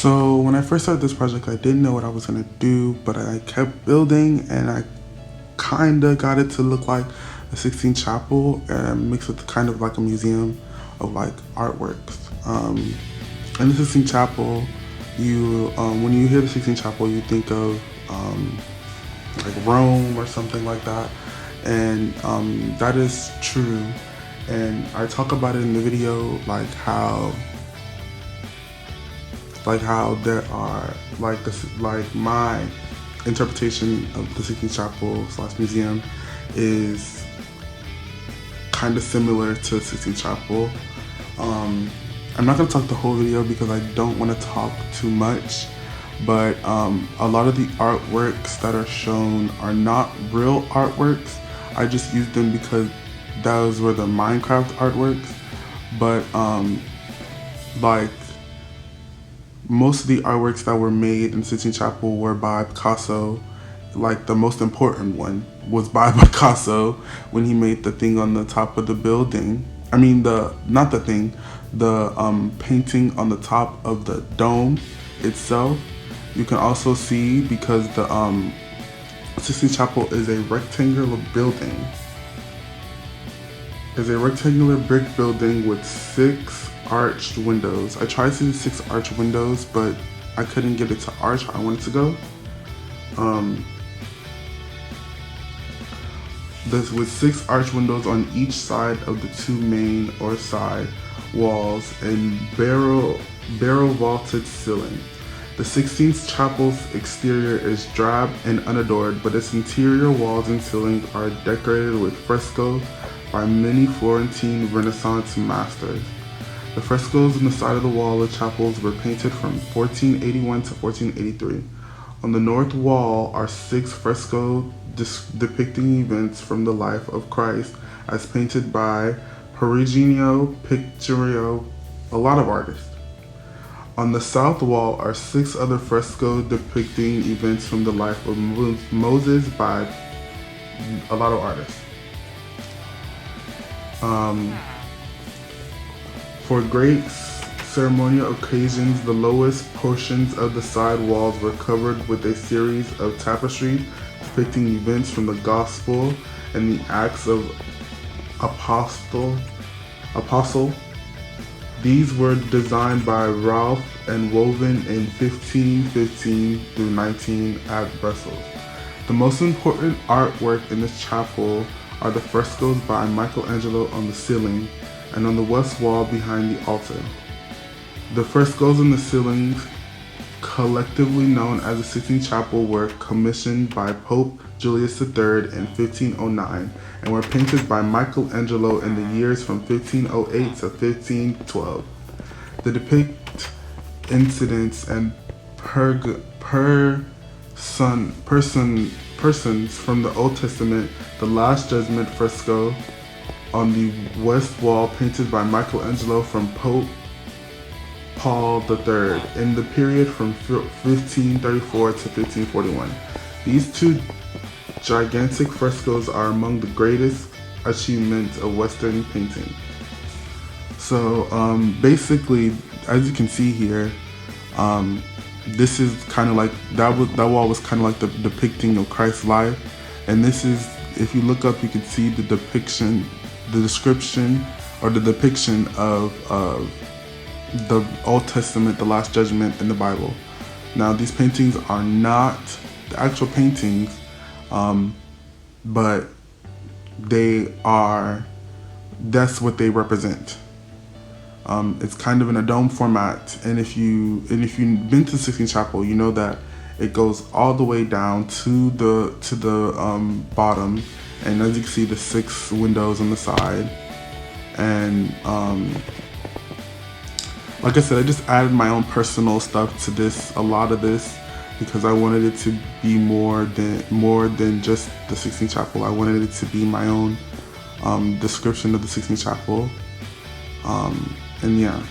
So when I first started this project, I didn't know what I was gonna do, but I kept building and I kinda got it to look like a 16 chapel and mixed with kind of like a museum of like artworks. In the 16 chapel, you when you hear the 16 chapel, you think of like Rome or something like that, and that is true. And I talk about it in the video, like how there are like this, like my interpretation of the Sistine Chapel / museum is kind of similar to Sistine Chapel. I'm not gonna talk the whole video because I don't want to talk too much, but a lot of the artworks that are shown are not real artworks. I just used them because those were the Minecraft artworks, but like most of the artworks that were made in Sistine Chapel were by Picasso. Like the most important one was by Picasso when he made the thing on the top of the building. I mean the painting on the top of the dome itself. You can also see because the Sistine Chapel is a rectangular building. It's a rectangular brick building with 6 arched windows. I tried to do 6 arched windows, but I couldn't get it to arch how I wanted to go. This with 6 arched windows on each side of the 2 main or side walls and barrel vaulted ceiling. The 16th chapel's exterior is drab and unadored, but its interior walls and ceilings are decorated with frescoes by many Florentine Renaissance masters. The frescoes on the side of the wall of chapels were painted from 1481 to 1483. On the north wall are 6 frescoes depicting events from the life of Christ as painted by Perugino Pictorial, a lot of artists. On the south wall are 6 other frescoes depicting events from the life of Moses by a lot of artists. For great ceremonial occasions, the lowest portions of the side walls were covered with a series of tapestries depicting events from the Gospel and the Acts of Apostle. These were designed by Ralph and woven in 1515 through 19 at Brussels. The most important artwork in this chapel are the frescoes by Michelangelo on the ceiling and on the west wall behind the altar. The frescoes on the ceilings, collectively known as the Sistine Chapel, were commissioned by Pope Julius III in 1509 and were painted by Michelangelo in the years from 1508 to 1512. They depict incidents and persons from the Old Testament. The Last Judgment fresco on the west wall painted by Michelangelo from Pope Paul III in the period from 1534 to 1541. These 2 gigantic frescoes are among the greatest achievements of Western painting. So basically, as you can see here, this is kind of like that wall was kind of like the depicting of Christ's life, and this is, if you look up, you can see the depiction, the description, or the depiction of the Old Testament, the Last Judgment in the Bible. Now, these paintings are not the actual paintings, but that's what they represent. It's kind of in a dome format, and if you've been to Sistine Chapel, you know that it goes all the way down to the bottom, and as you can see, the 6 windows on the side. And like I said, I just added my own personal stuff to this, a lot of this, because I wanted it to be more than just the Sistine Chapel. I wanted it to be my own description of the Sistine Chapel. And yeah.